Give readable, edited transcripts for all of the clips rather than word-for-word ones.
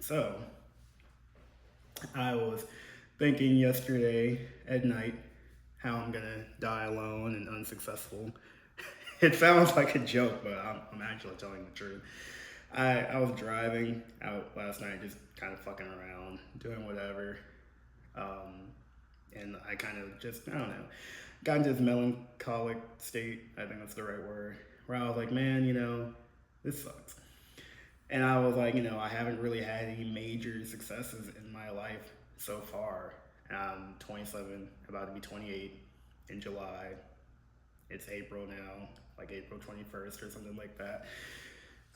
So, I was thinking yesterday at night how I'm gonna die alone and unsuccessful. It sounds like a joke, but I'm actually telling the truth. I was driving out last night, just kind of fucking around, doing whatever. Um, and I kind of just, I don't know, got into this melancholic state, I think that's the right word, where I was like, man, this sucks. And I was like, I haven't really had any major successes in my life so far. I'm 27, about to be 28 in July. It's April now, like April 21st or something like that.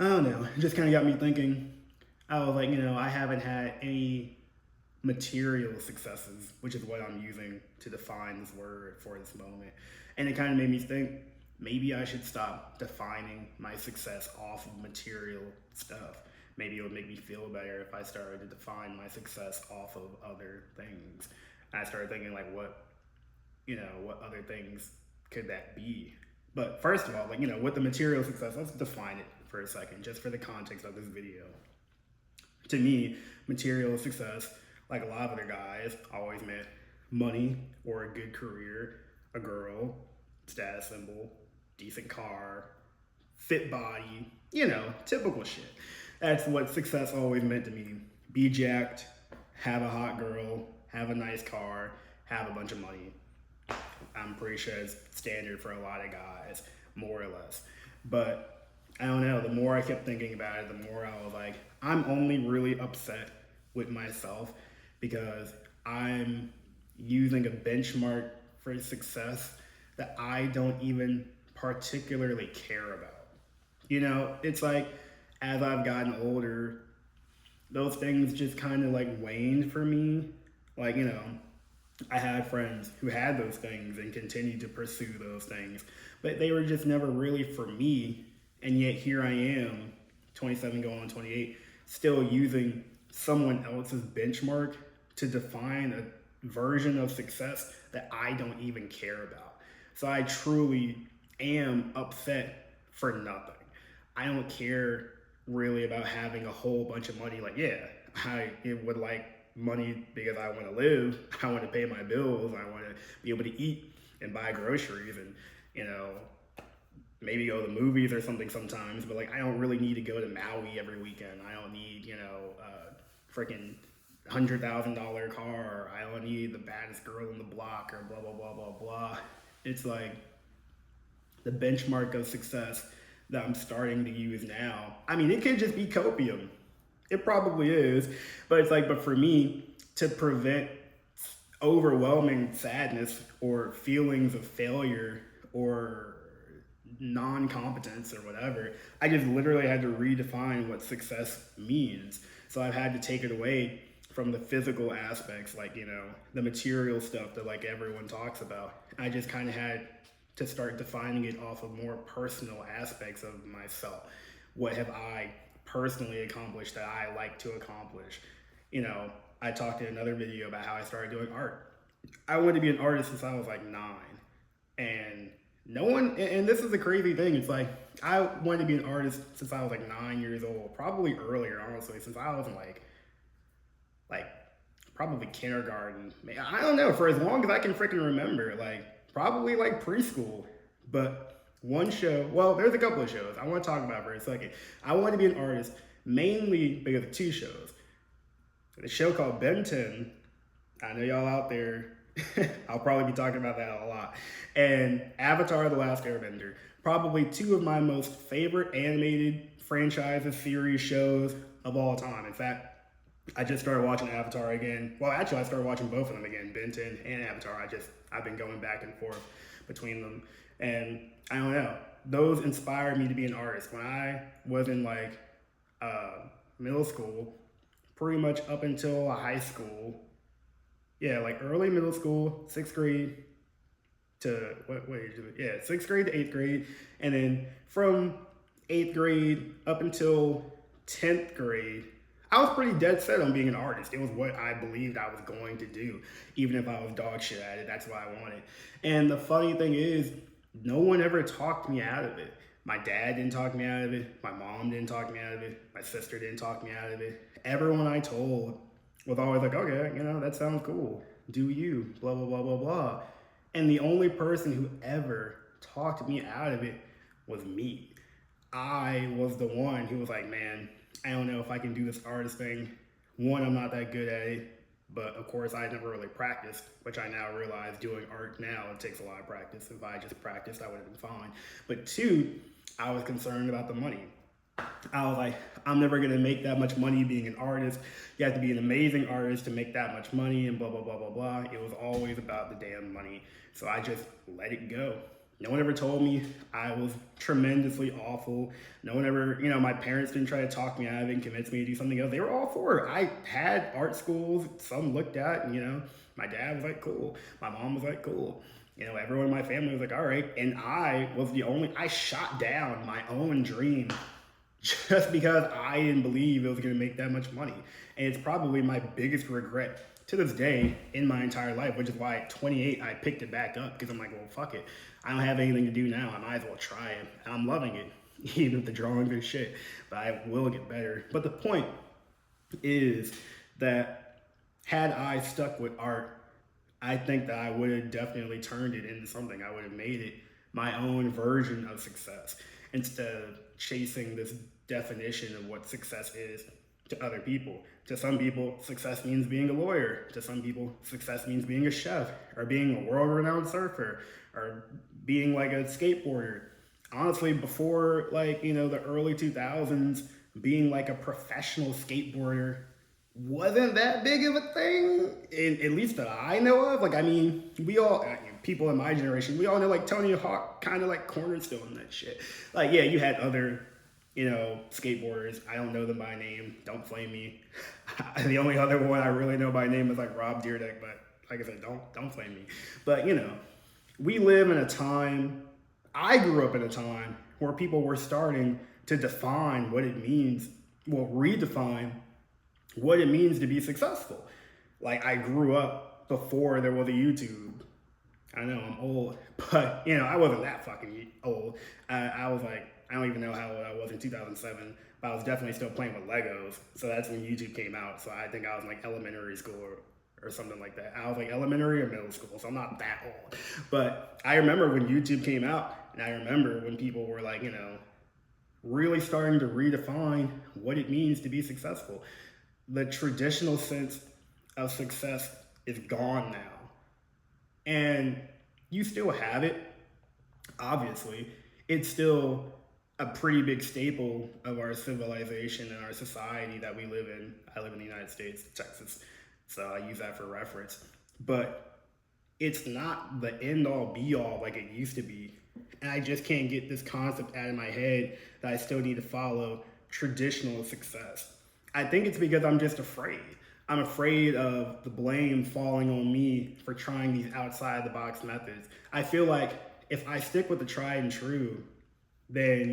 I don't know. It just kind of got me thinking. I was like, I haven't had any material successes, which is what I'm using to define this word for this moment. And it kind of made me think maybe I should stop defining my success off of material stuff. Maybe it would make me feel better if I started to define my success off of other things. And I started thinking like what other things could that be? But first of all, with the material success, let's define it for a second, just for the context of this video. To me, material success, like a lot of other guys, always meant money or a good career, a girl, status symbol, decent car, fit body, typical shit. That's what success always meant to me. Be jacked, have a hot girl, have a nice car, have a bunch of money. I'm pretty sure it's standard for a lot of guys, more or less. But I don't know, the more I kept thinking about it, the more I was like, I'm only really upset with myself because I'm using a benchmark for success that I don't even particularly care about. It's like as I've gotten older, those things just kind of like waned for me. Like, I had friends who had those things and continued to pursue those things, but they were just never really for me. And yet here I am, 27 going on 28, still using someone else's benchmark to define a version of success that I don't even care about. So I truly am upset for nothing. I don't care really about having a whole bunch of money. Like, yeah, I would like money because I want to live. I want to pay my bills. I want to be able to eat and buy groceries and, maybe go to the movies or something sometimes. But like, I don't really need to go to Maui every weekend. I don't need, freaking $100,000 car. I don't need the baddest girl on the block or blah, blah, blah, blah, blah. It's like the benchmark of success that I'm starting to use now. I mean, it could just be copium. It probably is. But it's like, but for me, to prevent overwhelming sadness or feelings of failure or non-competence or whatever, I just literally had to redefine what success means. So I've had to take it away from the physical aspects, like, the material stuff that like everyone talks about. I just kind of had to start defining it off of more personal aspects of myself. What have I personally accomplished that I like to accomplish? I talked in another video about how I started doing art. I wanted to be an artist since I was like 9. And no one, and this is the crazy thing, it's like, I wanted to be an artist since I was like 9 years old, probably earlier, honestly, since I was in like probably kindergarten. I don't know, for as long as I can freaking remember, like probably like preschool. But one show, well, there's a couple of shows I want to talk about for a second. I want to be an artist mainly because of 2 shows. A show called Ben 10. I know y'all out there, I'll probably be talking about that a lot. And Avatar: The Last Airbender. Probably 2 of my most favorite animated franchises, series, shows of all time. In fact, I just started watching Avatar again. Well, actually, I started watching both of them again, Ben 10 and Avatar. I've been going back and forth between them. And I don't know, those inspired me to be an artist. When I was in like middle school, pretty much up until high school, like early middle school, 6th grade to, 6th grade to 8th grade. And then from 8th grade up until 10th grade, I was pretty dead set on being an artist. It was what I believed I was going to do. Even if I was dog shit at it, that's what I wanted. And the funny thing is, no one ever talked me out of it. My dad didn't talk me out of it. My mom didn't talk me out of it. My sister didn't talk me out of it. Everyone I told was always like, okay, that sounds cool. Do you, blah, blah, blah, blah, blah. And the only person who ever talked me out of it was me. I was the one who was like, man, I don't know if I can do this artist thing. One, I'm not that good at it. But of course, I never really practiced, which I now realize doing art now, it takes a lot of practice. If I just practiced, I would have been fine. But two, I was concerned about the money. I was like, I'm never going to make that much money being an artist. You have to be an amazing artist to make that much money and blah, blah, blah, blah, blah. It was always about the damn money. So I just let it go. No one ever told me I was tremendously awful. No one ever, my parents didn't try to talk me out of it and convince me to do something else. They were all for it. I had art schools, some looked at, and, my dad was like, cool. My mom was like, cool. Everyone in my family was like, all right. And I shot down my own dream just because I didn't believe it was going to make that much money. And it's probably my biggest regret to this day in my entire life, which is why at 28, I picked it back up because I'm like, well, fuck it. I don't have anything to do now. I might as well try it. And I'm loving it, even if the drawings are shit. But I will get better. But the point is that had I stuck with art, I think that I would have definitely turned it into something. I would have made it my own version of success instead of chasing this definition of what success is to other people. To some people, success means being a lawyer. To some people, success means being a chef or being a world-renowned surfer or being like a skateboarder. Honestly, before the early 2000s, being like a professional skateboarder wasn't that big of a thing, at least that I know of. We all, people in my generation, we all know Tony Hawk kind of cornerstone that shit. Yeah, you had other skateboarders. I don't know them by name. Don't flame me. The only other one I really know by name is Rob Dyrdek, but like I said, don't flame me. But we live in a time, I grew up in a time where people were starting to define what it means, redefine what it means to be successful. I grew up before there was a YouTube. I know I'm old, but I wasn't that fucking old. I was I don't even know how old I was in 2007, but I was definitely still playing with Legos. So that's when YouTube came out. So I think I was in elementary school or something like that. I was elementary or middle school, so I'm not that old. But I remember when YouTube came out, and I remember when people were really starting to redefine what it means to be successful. The traditional sense of success is gone now. And you still have it, obviously. It's still a pretty big staple of our civilization and our society that we live in. I live in the United States, Texas, so I use that for reference. But it's not the end-all, be-all like it used to be. And I just can't get this concept out of my head that I still need to follow traditional success. I think it's because I'm just afraid. I'm afraid of the blame falling on me for trying these outside-the-box methods. I feel like if I stick with the tried and true, then,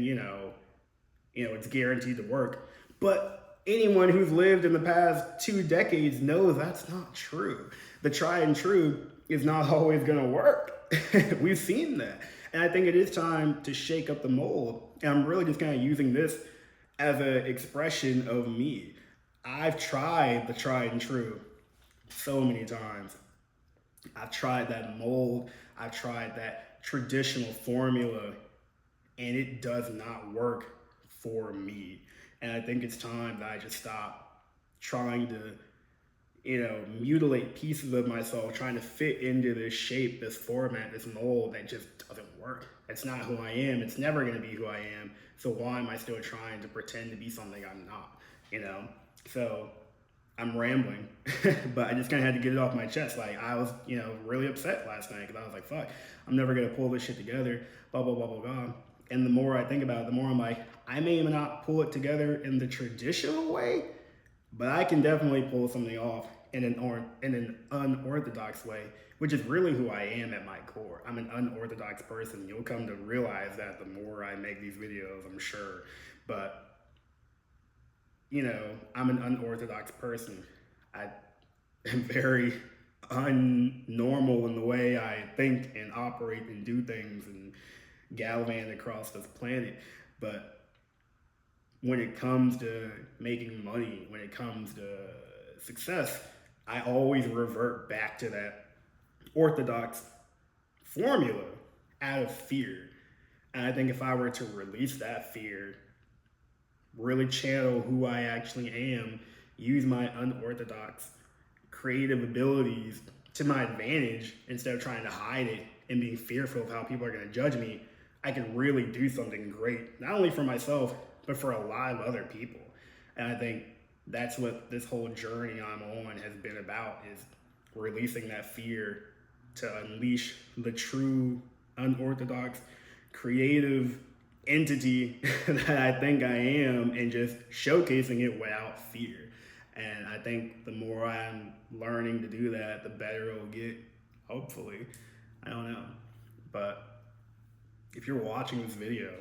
it's guaranteed to work. But anyone who's lived in the past 2 decades knows that's not true. The tried and true is not always going to work. We've seen that. And I think it is time to shake up the mold. And I'm really just kind of using this as an expression of me. I've tried the tried and true so many times. I've tried that mold. I've tried that traditional formula, and it does not work for me. And I think it's time that I just stop trying to, mutilate pieces of myself, trying to fit into this shape, this format, this mold that just doesn't work. It's not who I am. It's never going to be who I am. So why am I still trying to pretend to be something I'm not, So I'm rambling, but I just kind of had to get it off my chest. I was, really upset last night because I was like, fuck, I'm never going to pull this shit together, blah, blah, blah, blah, blah. And the more I think about it, the more I'm like, I may not pull it together in the traditional way, but I can definitely pull something off in an unorthodox way, which is really who I am at my core. I'm an unorthodox person. You'll come to realize that the more I make these videos, I'm sure. But I'm an unorthodox person. I am very unnormal in the way I think and operate and do things. And, gallivant across this planet. But when it comes to making money, when it comes to success, I always revert back to that orthodox formula out of fear. And I think if I were to release that fear, really channel who I actually am, use my unorthodox creative abilities to my advantage instead of trying to hide it and being fearful of how people are going to judge me, I can really do something great, not only for myself, but for a lot of other people. And I think that's what this whole journey I'm on has been about, is releasing that fear to unleash the true unorthodox creative entity that I think I am, and just showcasing it without fear. And I think the more I'm learning to do that, the better it'll get, hopefully. I don't know. But if you're watching this video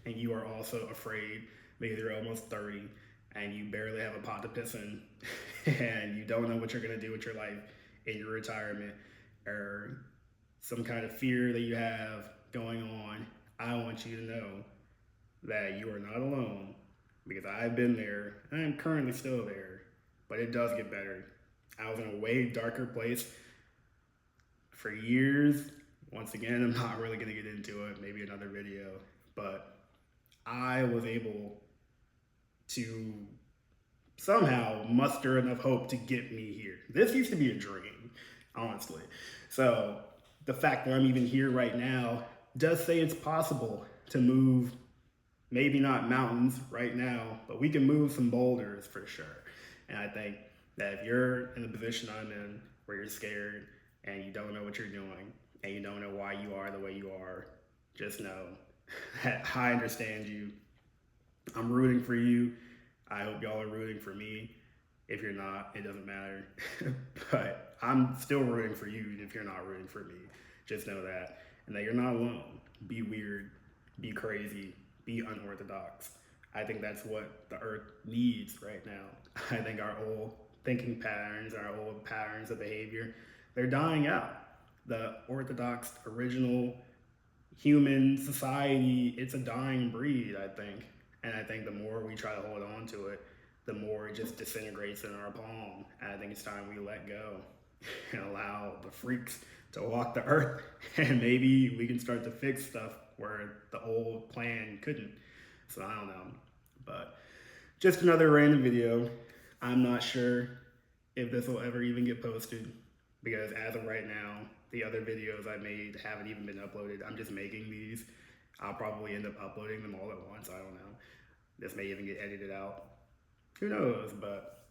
and you are also afraid, maybe you're almost 30 and you barely have a pot to piss in and you don't know what you're going to do with your life in your retirement, or some kind of fear that you have going on, I want you to know that you are not alone, because I've been there and I'm currently still there, but it does get better. I was in a way darker place for years. Once again, I'm not really going to get into it, maybe another video, but I was able to somehow muster enough hope to get me here. This used to be a dream, honestly. So the fact that I'm even here right now does say it's possible to move, maybe not mountains right now, but we can move some boulders for sure. And I think that if you're in the position I'm in, where you're scared and you don't know what you're doing and you don't know why you are the way you are, just know that I understand you. I'm rooting for you. I hope y'all are rooting for me. If you're not, it doesn't matter. But I'm still rooting for you if you're not rooting for me. Just know that. And that you're not alone. Be weird. Be crazy. Be unorthodox. I think that's what the earth needs right now. I think our old thinking patterns, our old patterns of behavior, they're dying out. The orthodox, original human society, it's a dying breed, I think. And I think the more we try to hold on to it, the more it just disintegrates in our palm. And I think it's time we let go and allow the freaks to walk the earth. And maybe we can start to fix stuff where the old plan couldn't. So I don't know. But just another random video. I'm not sure if this will ever even get posted, because as of right now, the other videos I made haven't even been uploaded. I'm just making these. I'll probably end up uploading them all at once. I don't know. This may even get edited out. Who knows? But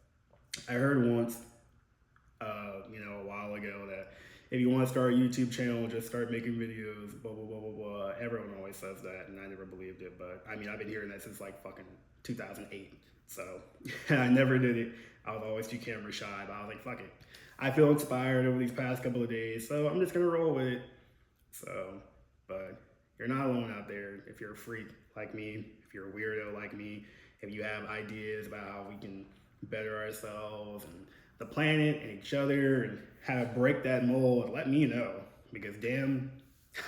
I heard once, a while ago, that if you want to start a YouTube channel, just start making videos, blah, blah, blah, blah, blah. Everyone always says that, and I never believed it. But, I mean, I've been hearing that since, like, fucking 2008. So, I never did it. I was always too camera shy, but I was like, fuck it. I feel inspired over these past couple of days, so I'm just going to roll with it. So, but you're not alone out there. If you're a freak like me, if you're a weirdo like me, if you have ideas about how we can better ourselves and the planet and each other and how to break that mold, let me know, because damn,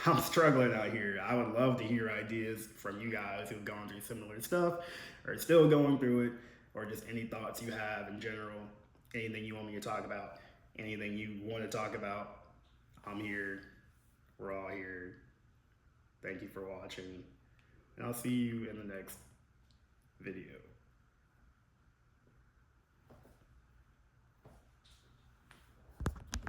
I'm struggling out here. I would love to hear ideas from you guys who've gone through similar stuff or still going through it, or just any thoughts you have in general, anything you want me to talk about, anything you want to talk about. I'm here. We're all here. Thank you for watching, and I'll see you in the next video.